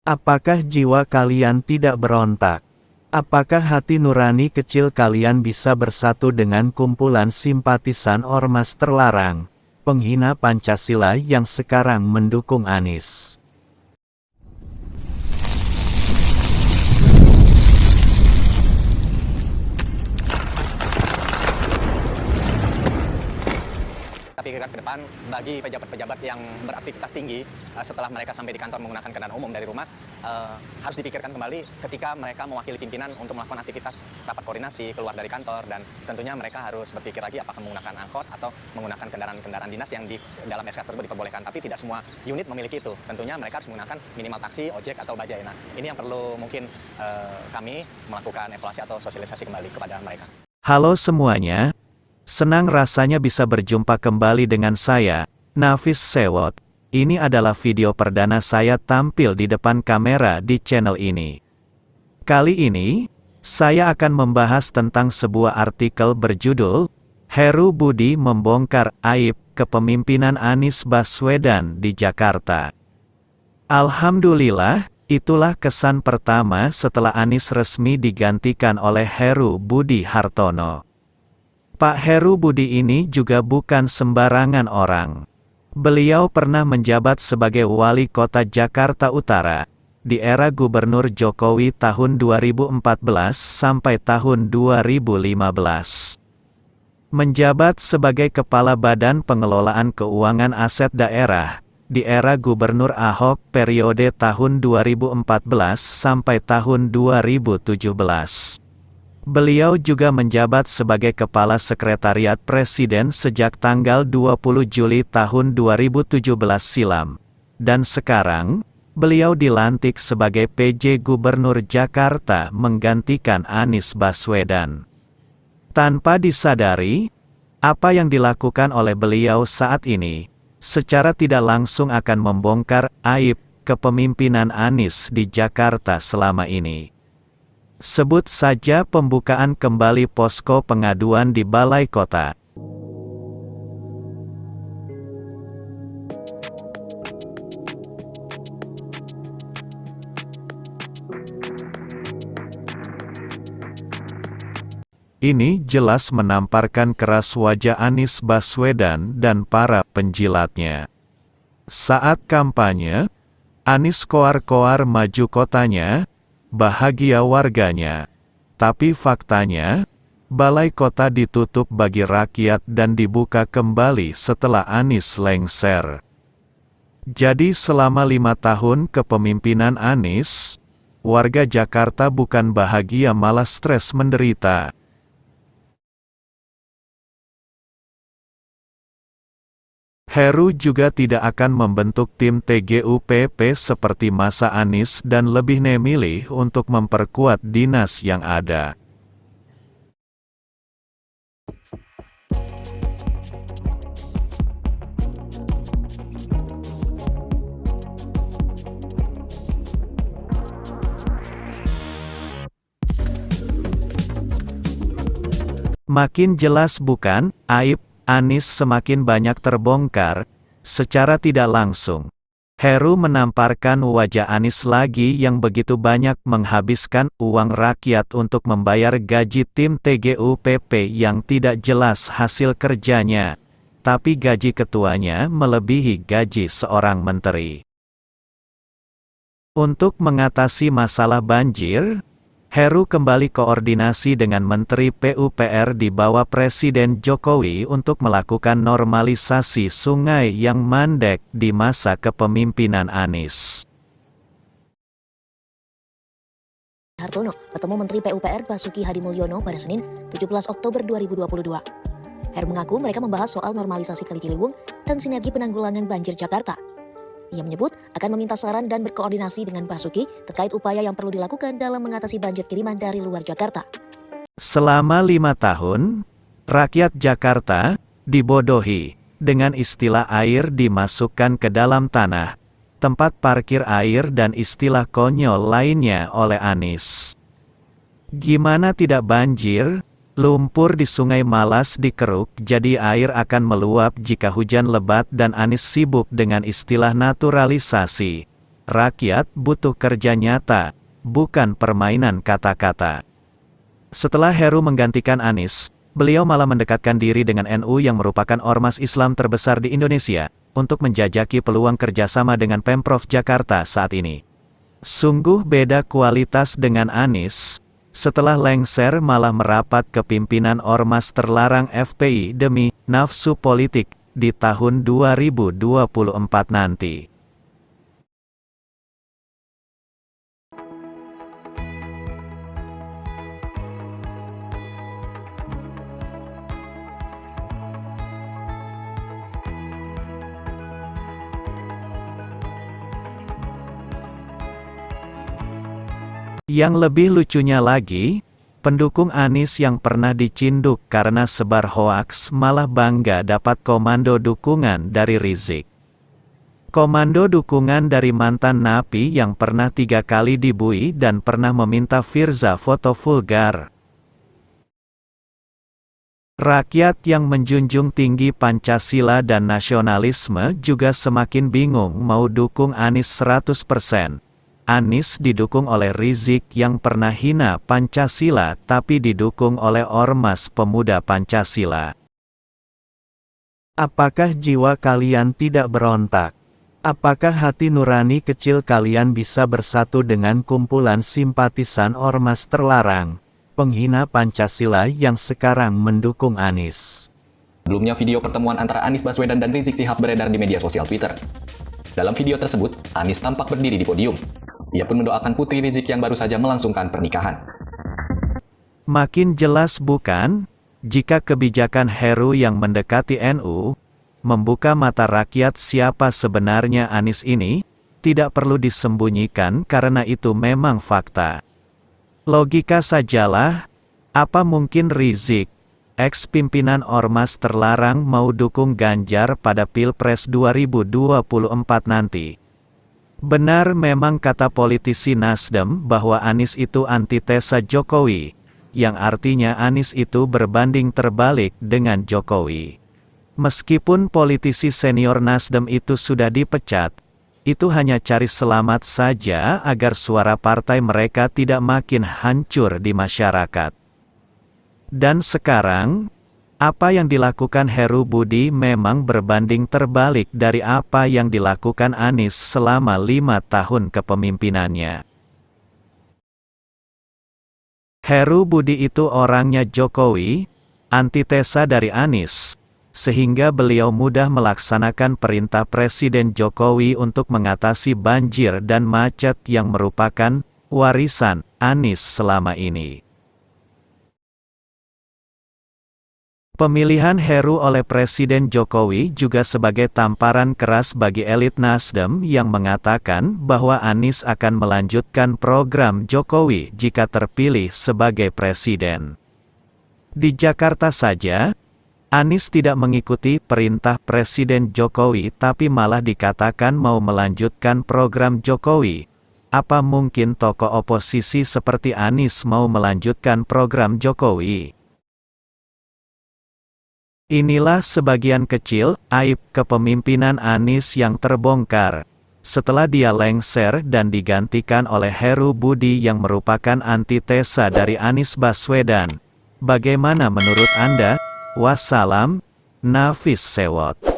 Apakah jiwa kalian tidak berontak? Apakah hati nurani kecil kalian bisa bersatu dengan kumpulan simpatisan ormas terlarang, penghina Pancasila yang sekarang mendukung Anies? Tapi ke depan, bagi pejabat-pejabat yang beraktivitas tinggi, setelah mereka sampai di kantor menggunakan kendaraan umum dari rumah, harus dipikirkan kembali ketika mereka mewakili pimpinan untuk melakukan aktivitas rapat koordinasi keluar dari kantor, dan tentunya mereka harus berpikir lagi apakah menggunakan angkot atau menggunakan kendaraan-kendaraan dinas yang di dalam SK tersebut diperbolehkan. Tapi tidak semua unit memiliki itu. Tentunya mereka harus menggunakan minimal taksi, ojek, atau bajai. Nah, ini yang perlu mungkin kami melakukan evaluasi atau sosialisasi kembali kepada mereka. Halo semuanya. Senang rasanya bisa berjumpa kembali dengan saya, Nafis Sewot. Ini adalah video perdana saya tampil di depan kamera di channel ini. Kali ini, saya akan membahas tentang sebuah artikel berjudul, Heru Budi membongkar aib kepemimpinan Anies Baswedan di Jakarta. Alhamdulillah, itulah kesan pertama setelah Anies resmi digantikan oleh Heru Budi Hartono. Pak Heru Budi ini juga bukan sembarangan orang. Beliau pernah menjabat sebagai wali kota Jakarta Utara di era Gubernur Jokowi tahun 2014 sampai tahun 2015. Menjabat sebagai Kepala Badan Pengelolaan Keuangan Aset Daerah di era Gubernur Ahok periode tahun 2014 sampai tahun 2017. Beliau juga menjabat sebagai Kepala Sekretariat Presiden sejak tanggal 20 Juli tahun 2017 silam. Dan sekarang, beliau dilantik sebagai PJ Gubernur Jakarta menggantikan Anies Baswedan. Tanpa disadari, apa yang dilakukan oleh beliau saat ini, secara tidak langsung akan membongkar aib kepemimpinan Anies di Jakarta selama ini. Sebut saja pembukaan kembali posko pengaduan di Balai Kota. Ini jelas menamparkan keras wajah Anies Baswedan dan para penjilatnya. Saat kampanye, Anies koar-koar maju kotanya, bahagia warganya. Tapi faktanya, Balai Kota ditutup bagi rakyat dan dibuka kembali setelah Anies lengser. Jadi selama 5 tahun kepemimpinan Anies, warga Jakarta bukan bahagia malah stres menderita. Heru juga tidak akan membentuk tim TGUPP seperti masa Anies dan lebih memilih untuk memperkuat dinas yang ada. Makin jelas bukan, aib Anies semakin banyak terbongkar, secara tidak langsung. Heru menamparkan wajah Anies lagi yang begitu banyak menghabiskan uang rakyat untuk membayar gaji tim TGUPP yang tidak jelas hasil kerjanya, tapi gaji ketuanya melebihi gaji seorang menteri. Untuk mengatasi masalah banjir, Heru kembali koordinasi dengan Menteri PUPR di bawah Presiden Jokowi untuk melakukan normalisasi sungai yang mandek di masa kepemimpinan Anies. Hartono bertemu Menteri PUPR Basuki Hadimulyono pada Senin, 17 Oktober 2022. Heru mengaku mereka membahas soal normalisasi Kali Ciliwung dan sinergi penanggulangan banjir Jakarta. Ia menyebut akan meminta saran dan berkoordinasi dengan Basuki terkait upaya yang perlu dilakukan dalam mengatasi banjir kiriman dari luar Jakarta. Selama 5 tahun, rakyat Jakarta dibodohi dengan istilah air dimasukkan ke dalam tanah, tempat parkir air dan istilah konyol lainnya oleh Anies. Gimana tidak banjir? Lumpur di Sungai Malas dikeruk jadi air akan meluap jika hujan lebat dan Anies sibuk dengan istilah naturalisasi. rakyat butuh kerja nyata, bukan permainan kata-kata. Setelah Heru menggantikan Anies, beliau malah mendekatkan diri dengan NU yang merupakan ormas Islam terbesar di Indonesia, untuk menjajaki peluang kerjasama dengan Pemprov Jakarta saat ini. Sungguh beda kualitas dengan Anies. Setelah lengser malah merapat ke pimpinan ormas terlarang FPI demi nafsu politik di tahun 2024 nanti. Yang lebih lucunya lagi, pendukung Anies yang pernah dicinduk karena sebar hoaks malah bangga dapat komando dukungan dari Rizik. Komando dukungan dari mantan napi yang pernah 3 kali dibui dan pernah meminta Firza foto vulgar. Rakyat yang menjunjung tinggi Pancasila dan nasionalisme juga semakin bingung mau dukung Anies 100%. Anies didukung oleh Rizik yang pernah hina Pancasila tapi didukung oleh Ormas Pemuda Pancasila. Apakah jiwa kalian tidak berontak? Apakah hati nurani kecil kalian bisa bersatu dengan kumpulan simpatisan Ormas terlarang, penghina Pancasila yang sekarang mendukung Anies? Sebelumnya video pertemuan antara Anies Baswedan dan Rizik Syihab beredar di media sosial Twitter. Dalam video tersebut, Anies tampak berdiri di podium. Ia pun mendoakan putri Rizik yang baru saja melangsungkan pernikahan. Makin jelas bukan, jika kebijakan Heru yang mendekati NU, membuka mata rakyat siapa sebenarnya Anies ini, tidak perlu disembunyikan karena itu memang fakta. Logika sajalah, apa mungkin Rizik, ex-pimpinan Ormas terlarang mau dukung Ganjar pada Pilpres 2024 nanti? Benar memang kata politisi Nasdem bahwa Anies itu antitesa Jokowi, yang artinya Anies itu berbanding terbalik dengan Jokowi. Meskipun politisi senior Nasdem itu sudah dipecat, itu hanya cari selamat saja agar suara partai mereka tidak makin hancur di masyarakat. Dan sekarang, apa yang dilakukan Heru Budi memang berbanding terbalik dari apa yang dilakukan Anies selama 5 tahun kepemimpinannya. Heru Budi itu orangnya Jokowi, antitesa dari Anies, sehingga beliau mudah melaksanakan perintah Presiden Jokowi untuk mengatasi banjir dan macet yang merupakan warisan Anies selama ini. Pemilihan Heru oleh Presiden Jokowi juga sebagai tamparan keras bagi elit Nasdem yang mengatakan bahwa Anies akan melanjutkan program Jokowi jika terpilih sebagai presiden. Di Jakarta saja, Anies tidak mengikuti perintah Presiden Jokowi tapi malah dikatakan mau melanjutkan program Jokowi. Apa mungkin tokoh oposisi seperti Anies mau melanjutkan program Jokowi? Inilah sebagian kecil aib kepemimpinan Anies yang terbongkar setelah dia lengser dan digantikan oleh Heru Budi yang merupakan antitesa dari Anies Baswedan. Bagaimana menurut Anda? Wassalam, Nafis Sewot.